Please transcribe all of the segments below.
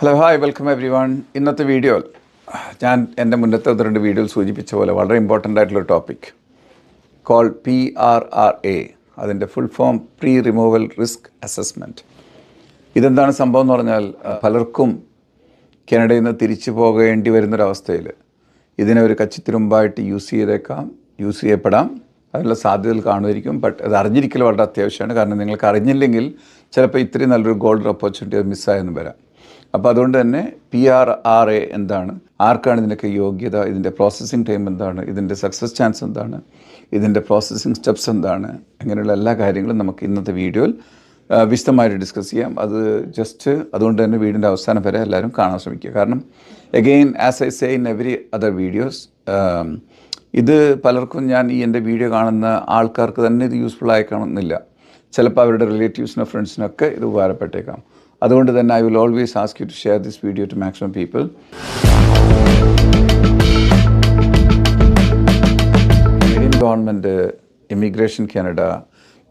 Hello hi welcome every one. ഇന്നത്തെ വീഡിയോയിൽ ഞാൻ എൻ്റെ മുന്നത്തെ 2 വീഡിയോയിൽ സൂചിപ്പിച്ച പോലെ വളരെ ഇമ്പോർട്ടൻ്റ് ആയിട്ടുള്ള ടോപ്പിക് കോൾ PRRA, അതിൻ്റെ full form pre removal risk assessment. ഇതെന്താണ് സംഭവം എന്ന് പറഞ്ഞാൽ പലർക്കും കാനഡയിൽ നിന്ന് തിരിച്ചു പോകേണ്ടി വരുന്നൊരവസ്ഥയിൽ ഇതിനെ ഒരു കച്ചിത്തുരുമ്പായിട്ട് യൂസ് ചെയ്യപ്പെടാം, അതിനുള്ള സാധ്യതകൾ കാണുമായിരിക്കും. ബട്ട് അത് അറിഞ്ഞിരിക്കൽ വളരെ അത്യാവശ്യമാണ്. കാരണം നിങ്ങൾക്ക് അറിഞ്ഞില്ലെങ്കിൽ ചിലപ്പോൾ ഇത്രയും നല്ലൊരു ഗോൾഡൻ ഓപ്പർച്യൂണിറ്റി അത് മിസ്സായെന്ന് വരാം. അപ്പോൾ അതുകൊണ്ട് തന്നെ PRRA എന്താണ്, ആർക്കാണ് ഇതിനൊക്കെ യോഗ്യത, ഇതിൻ്റെ പ്രോസസ്സിങ് ടൈം എന്താണ്, ഇതിൻ്റെ സക്സസ് ചാൻസ് എന്താണ്, ഇതിൻ്റെ പ്രോസസ്സിങ് സ്റ്റെപ്സ് എന്താണ്, അങ്ങനെയുള്ള എല്ലാ കാര്യങ്ങളും നമുക്ക് ഇന്നത്തെ വീഡിയോയിൽ വിശദമായിട്ട് ഡിസ്കസ് ചെയ്യാം. അത് ജസ്റ്റ് അതുകൊണ്ട് തന്നെ വീടിൻ്റെ അവസാനം വരെ എല്ലാവരും കാണാൻ ശ്രമിക്കുക. കാരണം again as I say in every other videos, ഇത് പലർക്കും ഞാൻ എൻ്റെ വീഡിയോ കാണുന്ന ആൾക്കാർക്ക് തന്നെ ഇത് യൂസ്ഫുൾ ആയി കാണുന്നില്ല. ചിലപ്പോൾ അവരുടെ റിലേറ്റീവ്സിനോ ഫ്രണ്ട്സിനൊക്കെ ഇത് ഉപകാരപ്പെട്ടേക്കാം. അതുകൊണ്ട് തന്നെ I will always ask you to share this video to maximum people. Indian government, immigration Canada,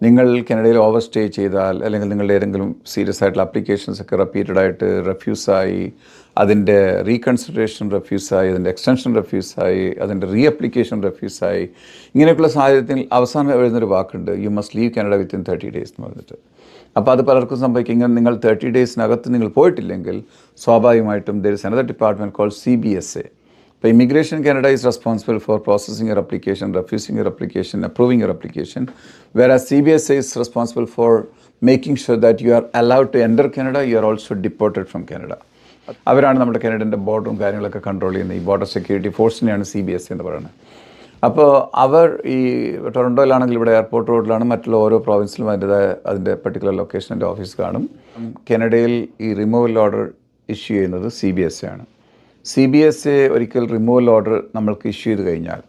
നിങ്ങൾ കാനഡയിൽ ഓവർ സ്റ്റേ ചെയ്താൽ അല്ലെങ്കിൽ നിങ്ങളുടെ ഏതെങ്കിലും സീരിയസ് ആയിട്ടുള്ള അപ്ലിക്കേഷൻസ് ഒക്കെ റിപ്പീറ്റഡായിട്ട് റെഫ്യൂസായി, അതിൻ്റെ റീകൺസിഡറേഷൻ റെഫ്യൂസായി, അതിൻ്റെ എക്സ്റ്റൻഷൻ റെഫ്യൂസായി, അതിൻ്റെ റീ അപ്ലിക്കേഷൻ റെഫ്യൂസായി, ഇങ്ങനെയൊക്കെയുള്ള സാഹചര്യത്തിൽ അവസാനം എഴുതുന്നൊരു വാക്കുണ്ട്, you must leave Canada within 30 days എന്ന് പറഞ്ഞിട്ട്. അപ്പോൾ അത് പലർക്കും സംഭവിക്കും. ഇങ്ങനെ നിങ്ങൾ 30 daysനകത്ത് നിങ്ങൾ പോയിട്ടില്ലെങ്കിൽ സ്വാഭാവികമായിട്ടും there is another department called CBSA. ഇപ്പോൾ immigration Canada is responsible for processing your application, refusing your application, approving your application, whereas CBSA is responsible for making sure that you are allowed to enter Canada, you are also deported from Canada. അവരാണ് നമ്മുടെ കാനഡൻ്റെ ബോർഡറും കാര്യങ്ങളൊക്കെ control ചെയ്യുന്നത്. ഈ border security ഫോഴ്സിനെയാണ് CBSA എന്ന് പറയുന്നത്. അപ്പോൾ അവർ ഈ ടൊറൻറ്റോയിലാണെങ്കിൽ ഇവിടെ എയർപോർട്ട് റോഡിലാണ്, മറ്റുള്ള ഓരോ പ്രോവിൻസിലും അതിൻ്റെ പർട്ടിക്കുലർ ലൊക്കേഷൻ്റെ ഓഫീസ് കാണും. കാനഡയിൽ ഈ റിമൂവൽ ഓർഡർ ഇഷ്യൂ ചെയ്യുന്നത് CBSA ആണ്. CBSA ഒരിക്കൽ റിമൂവൽ ഓർഡർ നമ്മൾക്ക് ഇഷ്യൂ ചെയ്ത് കഴിഞ്ഞാൽ,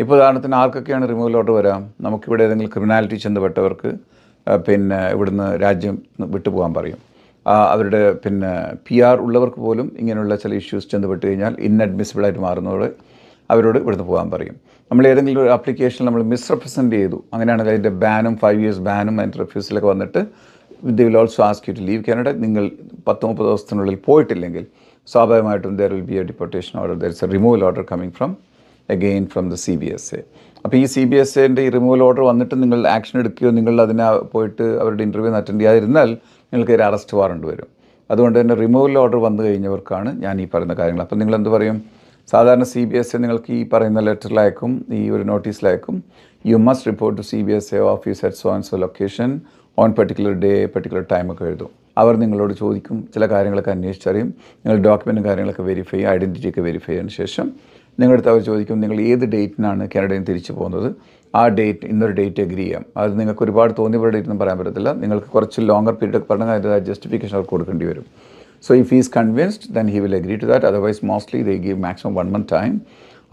ഇപ്പോൾ ഉദാഹരണത്തിന് ആർക്കൊക്കെയാണ് റിമൂവൽ ഓർഡർ വരാം, നമുക്കിവിടെ ഏതെങ്കിലും ക്രിമിനാലിറ്റി ചെന്നപ്പെട്ടവർക്ക് പിന്നെ ഇവിടുന്ന് രാജ്യം വിട്ടുപോകാൻ പറയും. അവരുടെ PR ഉള്ളവർക്ക് പോലും ഇങ്ങനെയുള്ള ചില ഇഷ്യൂസ് ചെന്നപ്പെട്ട് കഴിഞ്ഞാൽ ഇൻഅഡ്മിസിബിളായിട്ട് മാറുന്നതോടെ അവരോട് ഇവിടുന്ന് പോകാൻ പറയും. നമ്മൾ ഏതെങ്കിലും ഒരു ആപ്ലിക്കേഷൻ നമ്മൾ മിസ്റെപ്രസെൻറ്റ് ചെയ്തു, അങ്ങനെയാണെങ്കിൽ അതിൻ്റെ ബാനും 5 years ബാനും അതിൻ്റെ റിഫ്യൂസലൊക്കെ വന്നിട്ട് they will also ask you to leave Canada. നിങ്ങൾ 10-30 ദിവസത്തിനുള്ളിൽ പോയിട്ടില്ലെങ്കിൽ സ്വാഭാവികമായിട്ടും there will be a deportation order, there is a removal order coming from the CBSA. അപ്പോൾ ഈ CBSAൻ്റെ ഈ റിമൂവൽ ഓർഡർ വന്നിട്ട് നിങ്ങൾ ആക്ഷൻ എടുക്കുകയോ നിങ്ങൾ അതിനെ പോയിട്ട് അവരുടെ ഇൻ്റർവ്യൂ അറ്റൻഡ് ചെയ്യാതിരുന്നാൽ നിങ്ങൾക്ക് ഒരു അറസ്റ്റ് വാറണ്ട് വരും. അതുകൊണ്ട് തന്നെ റിമൂവൽ ഓർഡർ വന്നു കഴിഞ്ഞവർക്കാണ് ഞാൻ ഈ പറയുന്ന കാര്യങ്ങൾ. അപ്പോൾ നിങ്ങൾ എന്ത് പറയും, സാധാരണ CBSA നിങ്ങൾക്ക് ഈ പറയുന്ന ലെറ്ററിലയക്കും, ഈ ഒരു നോട്ടീസിലയക്കും, you must report to CBSA office at so and so location on particular day particular ടൈമൊക്കെ എഴുതും. അവർ നിങ്ങളോട് ചോദിക്കും, ചില കാര്യങ്ങളൊക്കെ അന്വേഷിച്ചറിയും, നിങ്ങൾ ഡോക്യുമെൻറ്റും കാര്യങ്ങളൊക്കെ വെരിഫൈ ചെയ്യുക, ഐഡൻറ്റിറ്റിയൊക്കെ വെരിഫൈ ചെയ്തതിന് ശേഷം നിങ്ങളുടെ അടുത്ത് അവർ ചോദിക്കും നിങ്ങൾ ഏത് ഡേറ്റിനാണ് കാനഡയിൽ നിന്ന് തിരിച്ചു പോകുന്നത്. ആ ഡേറ്റ്, ഇന്നൊരു ഡേറ്റ് എഗ്രി ചെയ്യാം. അത് നിങ്ങൾക്ക് ഒരുപാട് തോന്നിയ ഡേറ്റ് ഒന്നും പറയാൻ പറ്റത്തില്ല. നിങ്ങൾക്ക് കുറച്ച് ലോങ്ങർ പീരീഡ് ഒക്കെ പറഞ്ഞാൽ അതിൻ്റെ ജസ്റ്റിഫിക്കേഷൻ അവർക്ക് കൊടുക്കേണ്ടി വരും. So if he is convinced, then he will agree to that. Otherwise, mostly they give maximum 1 month time.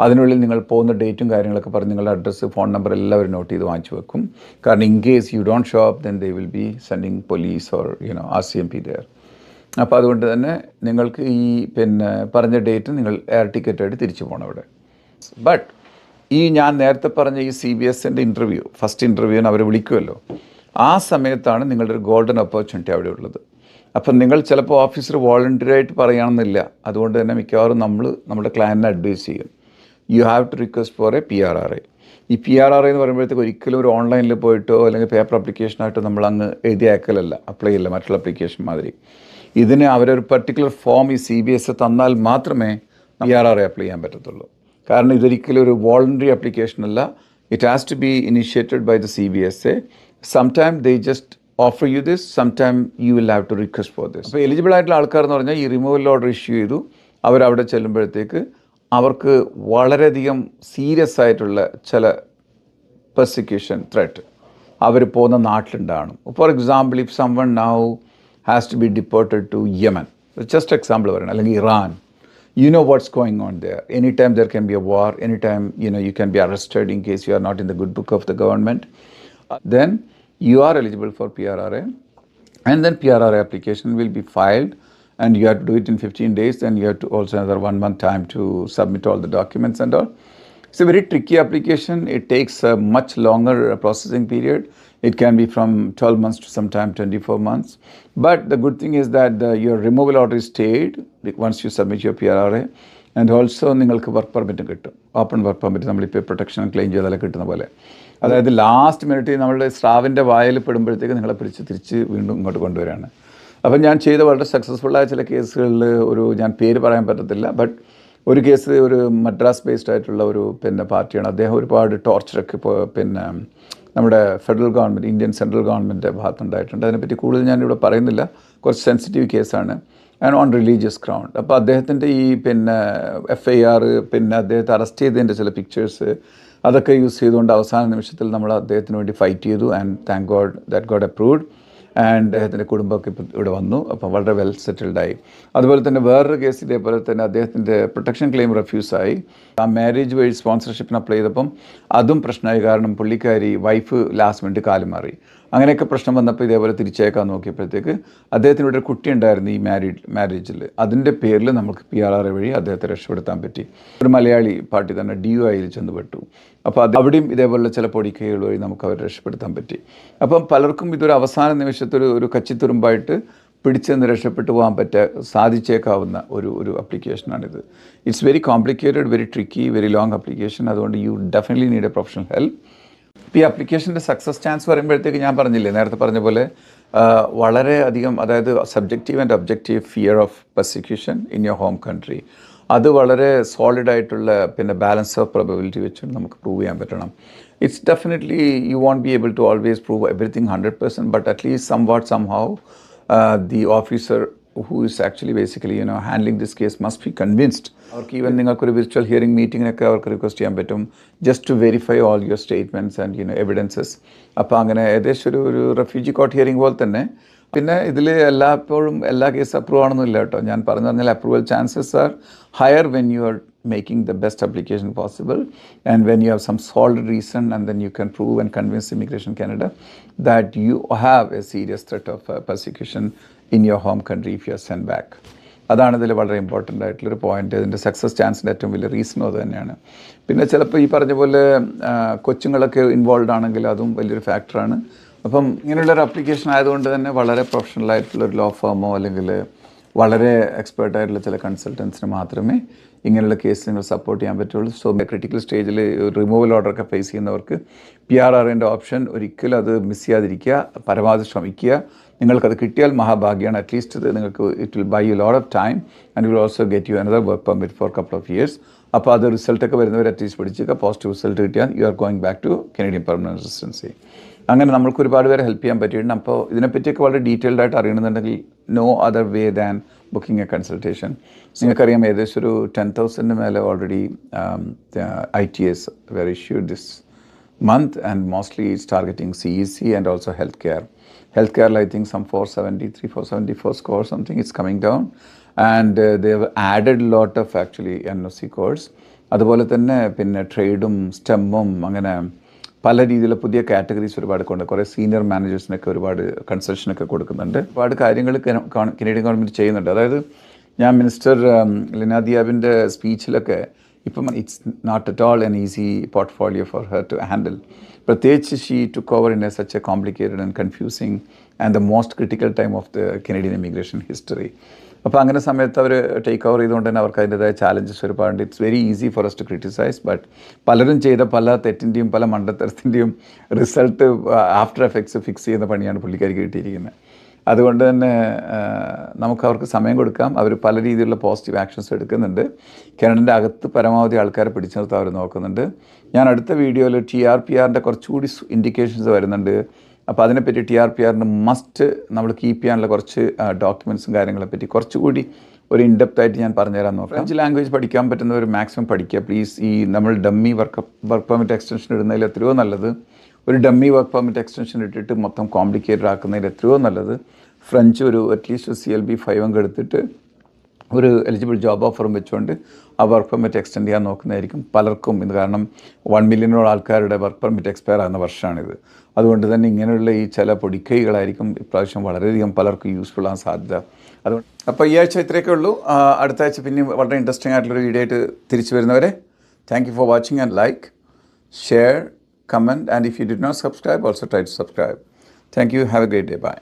അതിനുള്ളിൽ നിങ്ങൾ പോകുന്ന ഡേറ്റും കാര്യങ്ങളൊക്കെ പറഞ്ഞ് നിങ്ങളുടെ അഡ്രസ്സ്, ഫോൺ നമ്പർ എല്ലാവരും നോട്ട് ചെയ്ത് വാങ്ങിച്ചു വെക്കും. കാരണം in case you don't show up, then they will be sending police or RCMP there. അപ്പോൾ അതുകൊണ്ട് തന്നെ നിങ്ങൾക്ക് ഈ പറഞ്ഞ ഡേറ്റ് നിങ്ങൾ എയർ ടിക്കറ്റായിട്ട് തിരിച്ചു പോകണം അവിടെ. ബട്ട് ഈ ഞാൻ നേരത്തെ പറഞ്ഞ ഈ CBSൻ്റെ ഇൻ്റർവ്യൂ, ഫസ്റ്റ് ഇൻ്റർവ്യൂവിന് അവർ വിളിക്കുമല്ലോ, ആ സമയത്താണ് നിങ്ങളുടെ ഒരു ഗോൾഡൻ ഓപ്പർച്യൂണിറ്റി അവിടെ ഉള്ളത്. അപ്പം നിങ്ങൾ ചിലപ്പോൾ ഓഫീസർ വോളണ്ടറി ആയിട്ട് പറയുകയാണെന്നില്ല. അതുകൊണ്ട് തന്നെ മിക്കവാറും നമ്മുടെ ക്ലയൻറ്റിനെ അഡ്വൈസ് ചെയ്യും, you have to request for a PRRA. ഈ PRRA എന്ന് പറയുമ്പോഴത്തേക്ക് ഒരിക്കലും ഒരു ഓൺലൈനിൽ പോയിട്ടോ അല്ലെങ്കിൽ പേപ്പർ അപ്ലിക്കേഷനായിട്ടോ നമ്മൾ അങ്ങ് എഴുതി അയക്കലല്ല, അപ്ലൈ ചെയ്യില്ല മറ്റുള്ള അപ്ലിക്കേഷൻ മാതിരി. ഇതിന് അവരൊരു പർട്ടിക്കുലർ ഫോം ഈ CBSA തന്നാൽ മാത്രമേ PRRA അപ്ലൈ ചെയ്യാൻ പറ്റത്തുള്ളൂ. കാരണം ഇതൊരിക്കലും ഒരു വോളണ്ടറി അപ്ലിക്കേഷൻ അല്ല. It has to be initiated by the CBSA. Sometime they just offer you this, sometime you will have to request for this. അപ്പോൾ എലിജിബിൾ ആയിട്ടുള്ള ആൾക്കാർ എന്ന് പറഞ്ഞാൽ ഈ റിമൂവൽ ഓർഡർ ഇഷ്യൂ ചെയ്തു, അവരവിടെ ചെല്ലുമ്പോഴത്തേക്ക് അവർക്ക് വളരെയധികം സീരിയസ് ആയിട്ടുള്ള ചില പെർസിക്യൂഷൻ ത്രെറ്റ് അവർ പോകുന്ന നാട്ടിലുണ്ടാകണം. For example, if someone now has to be deported to Yemen, just example പറയണം, അല്ലെങ്കിൽ Iran, you know what's going on there. Anytime there can be a war, anytime you can be arrested in case you are not in the good book of the government, then you are eligible for PRRA, and then PRRA application will be filed and you have to do it in 15 days. Then you have to also another 1 month time to submit all the documents and all. It's a very tricky application. It takes a much longer processing period. It can be from 12 months to sometime 24 months. But the good thing is that your removal order is stayed once you submit your PRRA. And also നിങ്ങൾക്ക് work പെർമിറ്റും കിട്ടും. Open work permit നമ്മളിപ്പോൾ protection claim ചെയ്താലേ കിട്ടുന്ന പോലെ. അതായത് last minute നമ്മളുടെ സ്രാവിൻ്റെ വായിൽ പെടുമ്പോഴത്തേക്ക് നിങ്ങളെ തിരിച്ച് വീണ്ടും ഇങ്ങോട്ട് കൊണ്ടുവരികയാണ്. അപ്പം ഞാൻ ചെയ്ത വളരെ സക്സസ്ഫുള്ളായ ചില കേസുകളിൽ ഞാൻ പേര് പറയാൻ പറ്റത്തില്ല, ബട്ട് ഒരു കേസ് ഒരു മദ്രാസ് ബേസ്ഡ് ആയിട്ടുള്ള ഒരു പാർട്ടിയാണ്. അദ്ദേഹം ഒരുപാട് ടോർച്ചറൊക്കെ നമ്മുടെ federal government, Indian central government ഭാഗത്തുണ്ടായിട്ടുണ്ട്. അതിനെപ്പറ്റി കൂടുതൽ ഞാനിവിടെ പറയുന്നില്ല, കുറച്ച് സെൻസിറ്റീവ് കേസാണ്. And on religious ground. അപ്പോൾ അദ്ദേഹത്തിൻ്റെ ഈ FIR അദ്ദേഹത്തെ അറസ്റ്റ് ചെയ്തതിൻ്റെ ചില പിക്ചേഴ്സ് അതൊക്കെ യൂസ് ചെയ്തുകൊണ്ട് അവസാന നിമിഷത്തിൽ നമ്മൾ അദ്ദേഹത്തിന് വേണ്ടി ഫൈറ്റ് ചെയ്തു. And thank God that God approved. And അദ്ദേഹത്തിൻ്റെ കുടുംബമൊക്കെ ഇപ്പോൾ ഇവിടെ വന്നു. അപ്പം വളരെ വെൽ സെറ്റിൽഡായി. അതുപോലെ തന്നെ വേറൊരു കേസ് ഇതേപോലെ തന്നെ അദ്ദേഹത്തിൻ്റെ പ്രൊട്ടക്ഷൻ ക്ലെയിം റെഫ്യൂസായി. ആ മാരേജ് വഴി സ്പോൺസർഷിപ്പിന് അപ്ലൈ ചെയ്തപ്പം അതും പ്രശ്നമായി. കാരണം പുള്ളിക്കാരി വൈഫ് ലാസ്റ്റ് മിനിറ്റ് കാലും മാറി. അങ്ങനെയൊക്കെ പ്രശ്നം വന്നപ്പോൾ ഇതേപോലെ തിരിച്ചേക്കാൻ നോക്കിയപ്പോഴത്തേക്ക് അദ്ദേഹത്തിന് ഇവിടെ ഒരു കുട്ടി ഉണ്ടായിരുന്നു ഈ മാരേജിൽ. അതിൻ്റെ പേരിൽ നമുക്ക് PRRA വഴി അദ്ദേഹത്തെ രക്ഷപ്പെടുത്താൻ പറ്റി. ഒരു മലയാളി പാർട്ടി തന്നെ DUIയിൽ ചെന്ന് പെട്ടു. അപ്പോൾ അവിടെയും ഇതേപോലുള്ള ചില പൊടിക്കൈകൾ വഴി നമുക്ക് അവരെ രക്ഷപ്പെടുത്താൻ പറ്റി. അപ്പം പലർക്കും ഇതൊരു അവസാന നിമിഷത്തിൽ ഒരു കച്ചിത്തുരുമ്പായിട്ട് പിടിച്ചെന്ന് രക്ഷപ്പെട്ടു പോകാൻ സാധിച്ചേക്കാവുന്ന ഒരു അപ്ലിക്കേഷനാണിത്. It's very complicated, very tricky, very long application. അതുകൊണ്ട് you definitely need a professional help. ഇപ്പോൾ ഈ അപ്ലിക്കേഷൻ്റെ സക്സസ് ചാൻസ് പറയുമ്പോഴത്തേക്ക് ഞാൻ പറഞ്ഞില്ലേ നേരത്തെ പറഞ്ഞ പോലെ വളരെ അധികം, അതായത് subjective and objective fear of persecution in your home country, അത് വളരെ സോളിഡായിട്ടുള്ള ബാലൻസ് ഓഫ് പ്രോബബിലിറ്റി വെച്ച് നമുക്ക് പ്രൂവ് ചെയ്യാൻ പറ്റണം. It's definitely you won't be able to always prove everything 100%, but at least somehow the officer who is actually basically handling this case must be convinced. അവർക്ക് even നിങ്ങൾക്കൊരു virtual hearing മീറ്റിങ്ങിനൊക്കെ അവർക്ക് request ചെയ്യാൻ പറ്റും, just to verify all your statements and evidences. അപ്പോൾ അങ്ങനെ ഏകദേശം ഒരു റെഫ്യൂജി കോർട്ട് ഹിയറിംഗ് പോലെ തന്നെ. പിന്നെ ഇതിൽ എല്ലായ്പ്പോഴും എല്ലാ കേസ് അപ്രൂവ് ആണെന്നില്ല കേട്ടോ. ഞാൻ പറഞ്ഞു പറഞ്ഞാൽ approval chances are higher when you are making the best application possible, and when you have some solid reason, and then you can prove and convince Immigration Canada that you have a serious threat of persecution in your home country if you are sent back. അതാണ് ഇതിൽ വളരെ important ആയിട്ടുള്ളൊരു point. ഇതിൻ്റെ success ചാൻസിൻ്റെ ഏറ്റവും വലിയ റീസണും അത് തന്നെയാണ്. പിന്നെ ചിലപ്പോൾ ഈ പറഞ്ഞ പോലെ കൊച്ചുങ്ങളൊക്കെ ഇൻവോൾവ് ആണെങ്കിൽ അതും വലിയൊരു ഫാക്ടറാണ്. അപ്പം ഇങ്ങനെയുള്ളൊരു ആപ്ലിക്കേഷൻ ആയതുകൊണ്ട് തന്നെ വളരെ പ്രൊഫഷണലായിട്ടുള്ളൊരു ലോ ഫേമോ അല്ലെങ്കിൽ വളരെ എക്സ്പേർട്ടായിട്ടുള്ള ചില കൺസൾട്ടൻസിന് മാത്രമേ ഇങ്ങനെയുള്ള കേസ് നിങ്ങൾ സപ്പോർട്ട് ചെയ്യാൻ പറ്റുള്ളൂ. സോ ക്രിട്ടിക്കൽ സ്റ്റേജിൽ റിമൂവൽ ഓർഡറൊക്കെ ഫേസ് ചെയ്യുന്നവർക്ക് PRRAൻ്റെ ഓപ്ഷൻ ഒരിക്കലും അത് മിസ് ചെയ്യാതിരിക്കുക, പരമാവധി ശ്രമിക്കുക. നിങ്ങൾക്കത് കിട്ടിയാൽ മഹാഭാഗ്യമാണ്. അറ്റ്ലീസ്റ്റ് ഇത് നിങ്ങൾക്ക് it will buy you lot of time and will also get you another work permit for couple of years. അപ്പോൾ അത് റിസൾട്ടൊക്കെ വരുന്നവർ അറ്റ്ലീസ്റ്റ് പിടിച്ചേക്കുക. പോസിറ്റീവ് റിസൾട്ട് കിട്ടിയാൽ you are going back to Canadian permanent residency. അങ്ങനെ നമ്മൾക്ക് ഒരുപാട് പേരെ ഹെൽപ്പ് ചെയ്യാൻ പറ്റിയിട്ടുണ്ട്. അപ്പോൾ ഇതിനെപ്പറ്റിയൊക്കെ വളരെ ഡീറ്റെയിൽഡ് ആയിട്ട് അറിയണമെന്നുണ്ടെങ്കിൽ no other way than booking a consultation. നിങ്ങൾക്കറിയാം ഏകദേശം ഒരു 10,000 മേലെ already ITAs were issued this month, and mostly it's targeting CEC and also healthcare. Healthcare, I think some 473, 474 score something, it's coming down, and they have added a lot of actually NOC codes. അതുപോലെ തന്നെ പിന്നെ ട്രേഡും സ്റ്റെമ്മും അങ്ങനെ പല രീതിയിലുള്ള പുതിയ categories ഒരുപാട് കൊണ്ട് കുറേ സീനിയർ മാനേജേഴ്സിനൊക്കെ ഒരുപാട് കൺസൾഷനൊക്കെ കൊടുക്കുന്നുണ്ട്. ഒരുപാട് കാര്യങ്ങൾ കനേഡിയൻ ഗവൺമെൻറ് ചെയ്യുന്നുണ്ട്. അതായത് ഞാൻ മിനിസ്റ്റർ ലിന ദിയാബിൻ്റെ സ്പീച്ചിലൊക്കെ ഇപ്പം it's not at all an easy portfolio for her to handle. പ്രത്യേകിച്ച് she took over in a such a complicated and confusing and the most critical time of the Canadian immigration history. അപ്പോൾ അങ്ങനെ സമയത്ത് അവർ take over ചെയ്തുകൊണ്ട് തന്നെ അവർക്ക് അതിൻ്റെതായ challenges ഒരുപാടുണ്ട്. It's very easy for us to criticise, but പലരും ചെയ്ത പല തെറ്റിൻ്റെയും പല മണ്ടത്തരത്തിൻ്റെയും റിസൾട്ട് ആഫ്റ്റർ എഫക്ട്സ് ഫിക്സ് ചെയ്യുന്ന പണിയാണ് പുള്ളിക്കാർക്ക് കിട്ടിയിരിക്കുന്നത്. അതുകൊണ്ട് തന്നെ നമുക്ക് അവർക്ക് സമയം കൊടുക്കാം. അവർ പല രീതിയിലുള്ള പോസിറ്റീവ് ആക്ഷൻസ് എടുക്കുന്നുണ്ട്. കാനഡൻ്റെ അകത്ത് പരമാവധി ആൾക്കാരെ പിടിച്ചു നിർത്താൻ അവർ നോക്കുന്നുണ്ട്. ഞാൻ അടുത്ത വീഡിയോയിൽ TRPRൻ്റെ കുറച്ചുകൂടി ഇൻഡിക്കേഷൻസ് വരുന്നുണ്ട്. അപ്പോൾ അതിനെപ്പറ്റി TRPRന് മസ്റ്റ് നമ്മൾ കീപ്പ് ചെയ്യാനുള്ള കുറച്ച് ഡോക്യുമെൻറ്റ്സും കാര്യങ്ങളെപ്പറ്റി കുറച്ചുകൂടി ഒരു ഇൻഡെപ്ത് ആയിട്ട് ഞാൻ പറഞ്ഞുതരാൻ നോക്കാം. ഫ്രഞ്ച് ലാംഗ്വേജ് പഠിക്കാൻ പറ്റുന്നവർ മാക്സിമം പഠിക്കുക പ്ലീസ്. ഈ നമ്മൾ ഡമ്മി വർക്ക് പെർമിറ്റ് എക്സ്റ്റൻഷൻ ഇടുന്നതിൽ എത്രയോ നല്ലത് ഒരു ഡമ്മി വർക്ക് പെർമിറ്റ് എക്സ്റ്റൻഷൻ ഇട്ടിട്ട് മൊത്തം കോംപ്ലിക്കേറ്റഡ് ആക്കുന്നതിൽ എത്രയോ നല്ലത് ഫ്രഞ്ച് ഒരു അറ്റ്ലീസ്റ്റ് CLB 5 എടുത്തിട്ട് ഒരു എലിജിബിൾ ജോബ് ഓഫറും വെച്ചുകൊണ്ട് ആ വർക്ക് പെർമിറ്റ് എക്സ്റ്റെൻഡ് ചെയ്യാൻ നോക്കുന്നതായിരിക്കും പലർക്കും. ഇത് കാരണം 1 മില്യണോളം ആൾക്കാരുടെ വർക്ക് പെർമിറ്റ് എക്സ്പയർ ആകുന്ന വർഷമാണിത്. അതുകൊണ്ട് തന്നെ ഇങ്ങനെയുള്ള ഈ ചില പൊടിക്കൈകളായിരിക്കും ഇപ്രാവശ്യം വളരെയധികം പലർക്കും യൂസ്ഫുൾ ആകാൻ സാധ്യത. അതുകൊണ്ട് അപ്പോൾ ഈ ആഴ്ച ഇത്രയൊക്കെ ഉള്ളൂ. അടുത്ത ആഴ്ച പിന്നെ വളരെ ഇൻട്രസ്റ്റിംഗ് ആയിട്ടുള്ളൊരു വീഡിയോ ആയിട്ട് തിരിച്ചു വരുന്നവരെ thank you for watching and like, share, comment, and if you did not subscribe, also try to subscribe. Thank you. Have a great day. Bye.